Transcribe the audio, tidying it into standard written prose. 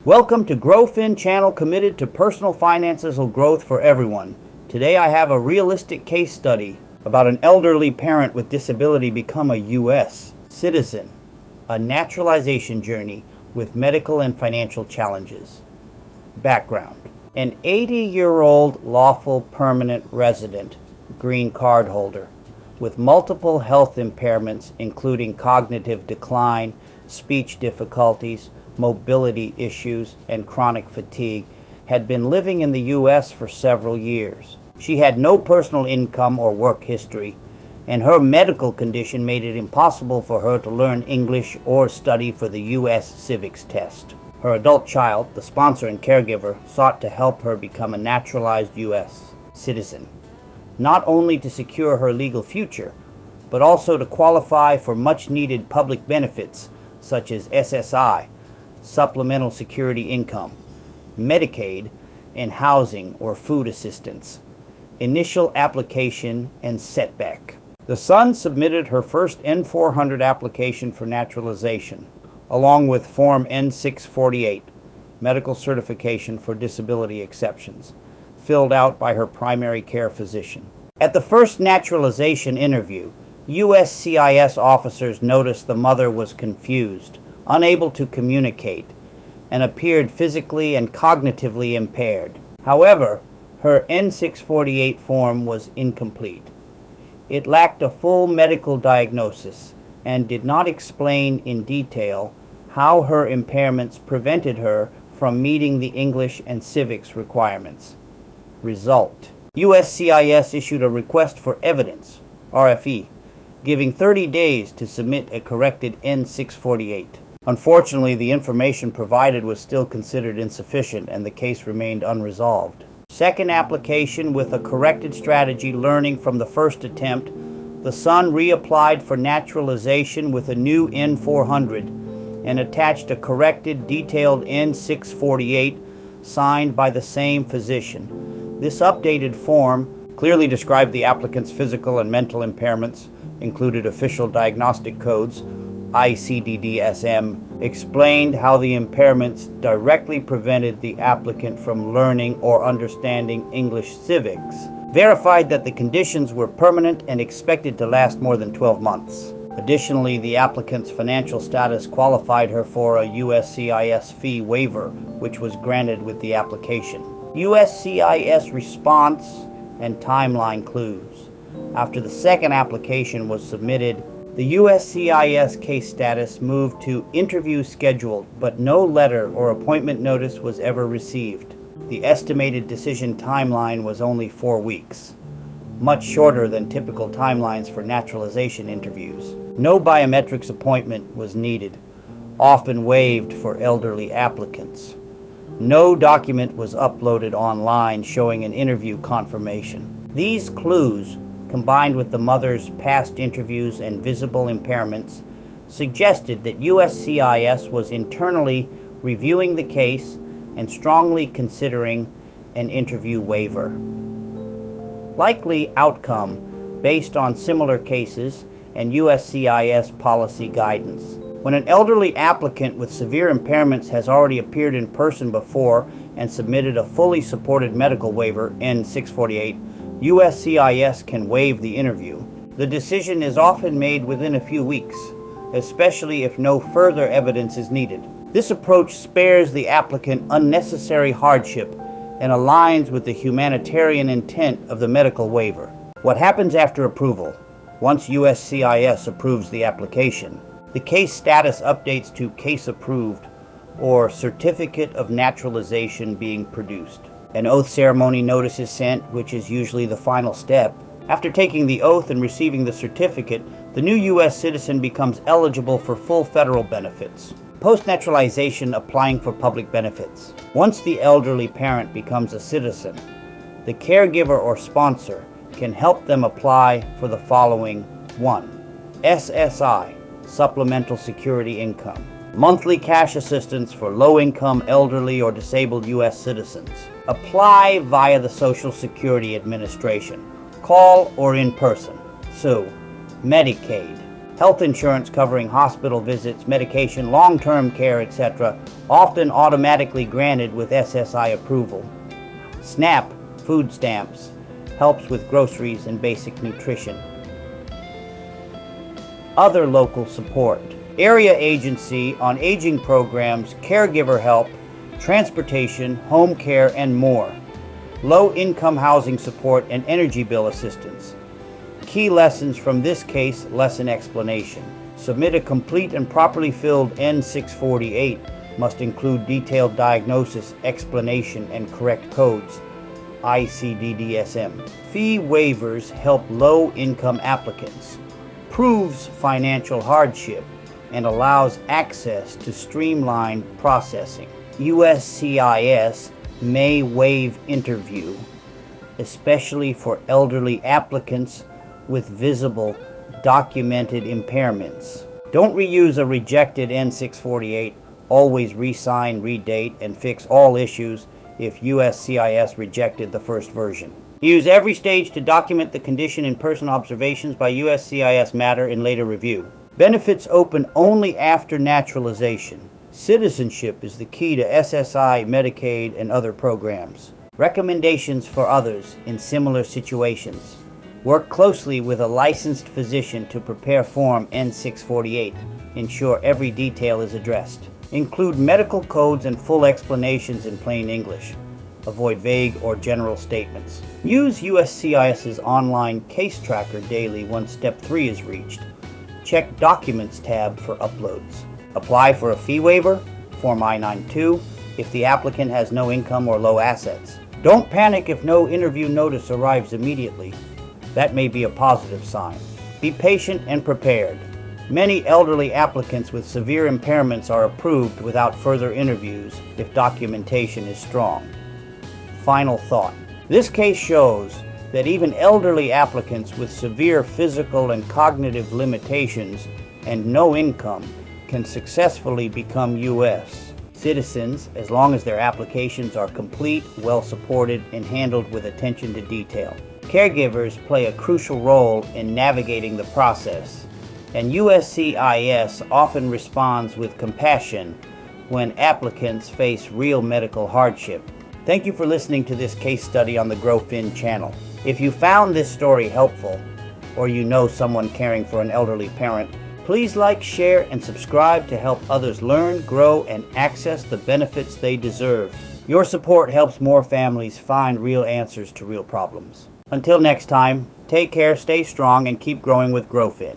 Welcome to GrowFin channel committed to personal finances or growth for everyone. Today I have a realistic case study about an elderly parent with disability become a U.S. citizen, a naturalization journey with medical and financial challenges. Background: an 80-year-old lawful permanent resident, green card holder, with multiple health impairments including cognitive decline, speech difficulties, mobility issues, and chronic fatigue, had been living in the U.S. for several years. She had no personal income or work history, and her medical condition made it impossible for her to learn English or study for the U.S. civics test. Her adult child, the sponsor and caregiver, sought to help her become a naturalized U.S. citizen, not only to secure her legal future, but also to qualify for much-needed public benefits such as SSI, Supplemental Security Income, Medicaid, and housing or food assistance. Initial application and setback. The son submitted her first N-400 application for naturalization, along with Form N-648, medical certification for disability exceptions, filled out by her primary care physician. At the first naturalization interview, USCIS officers noticed the mother was confused, unable to communicate, and appeared physically and cognitively impaired. However, her N-648 form was incomplete. It lacked a full medical diagnosis and did not explain in detail how her impairments prevented her from meeting the English and civics requirements. Result: USCIS issued a request for evidence, RFE, giving 30 days to submit a corrected N-648. Unfortunately, the information provided was still considered insufficient and the case remained unresolved. Second application with a corrected strategy learning from the first attempt, the son reapplied for naturalization with a new N-400 and attached a corrected, detailed N-648 signed by the same physician. This updated form clearly described the applicant's physical and mental impairments, included official diagnostic codes, ICD-DSM, explained how the impairments directly prevented the applicant from learning or understanding English civics, verified that the conditions were permanent and expected to last more than 12 months. Additionally, the applicant's financial status qualified her for a USCIS fee waiver, which was granted with the application. USCIS response and timeline clues. After the second application was submitted, the USCIS case status moved to interview scheduled, but no letter or appointment notice was ever received. The estimated decision timeline was only 4 weeks, much shorter than typical timelines for naturalization interviews. No biometrics appointment was needed, often waived for elderly applicants. No document was uploaded online showing an interview confirmation. These clues, combined with the mother's past interviews and visible impairments, suggested that USCIS was internally reviewing the case and strongly considering an interview waiver. Likely outcome based on similar cases and USCIS policy guidance. When an elderly applicant with severe impairments has already appeared in person before and submitted a fully supported medical waiver, N-648, USCIS can waive the interview. The decision is often made within a few weeks, especially if no further evidence is needed. This approach spares the applicant unnecessary hardship and aligns with the humanitarian intent of the medical waiver. What happens after approval? Once USCIS approves the application, the case status updates to Case Approved or Certificate of Naturalization being produced. An oath ceremony notice is sent, which is usually the final step. After taking the oath and receiving the certificate, the new U.S. citizen becomes eligible for full federal benefits. Post-naturalization applying for public benefits. Once the elderly parent becomes a citizen, the caregiver or sponsor can help them apply for the following: 1. SSI, Supplemental Security Income. Monthly cash assistance for low-income, elderly, or disabled U.S. citizens. Apply via the Social Security Administration. Call or in person. 2. Medicaid. Health insurance covering hospital visits, medication, long-term care, etc., often automatically granted with SSI approval. SNAP, food stamps, helps with groceries and basic nutrition. Other local support. Area agency on aging programs, caregiver help, transportation, home care, and more. Low-income housing support and energy bill assistance. Key lessons from this case lesson explanation. Submit a complete and properly filled N-648. Must include detailed diagnosis, explanation, and correct codes. ICD-DSM. Fee waivers help low-income applicants. Proves financial hardship and allows access to streamlined processing. USCIS may waive interview, especially for elderly applicants with visible documented impairments. Don't reuse a rejected N-648. Always re-sign, redate, and fix all issues if USCIS rejected the first version. Use every stage to document the condition in person observations by USCIS matter in later review. Benefits open only after naturalization. Citizenship is the key to SSI, Medicaid, and other programs. Recommendations for others in similar situations. Work closely with a licensed physician to prepare Form N-648. Ensure every detail is addressed. Include medical codes and full explanations in plain English. Avoid vague or general statements. Use USCIS's online case tracker daily once Step 3 is reached. Check Documents tab for uploads. Apply for a fee waiver, Form I-92, if the applicant has no income or low assets. Don't panic if no interview notice arrives immediately. That may be a positive sign. Be patient and prepared. Many elderly applicants with severe impairments are approved without further interviews if documentation is strong. Final thought. This case shows that even elderly applicants with severe physical and cognitive limitations and no income can successfully become U.S. citizens as long as their applications are complete, well supported, and handled with attention to detail. Caregivers play a crucial role in navigating the process, and USCIS often responds with compassion when applicants face real medical hardship. Thank you for listening to this case study on the GrowFin channel. If you found this story helpful, or you know someone caring for an elderly parent, please like, share, and subscribe to help others learn, grow, and access the benefits they deserve. Your support helps more families find real answers to real problems. Until next time, take care, stay strong, and keep growing with GrowFin.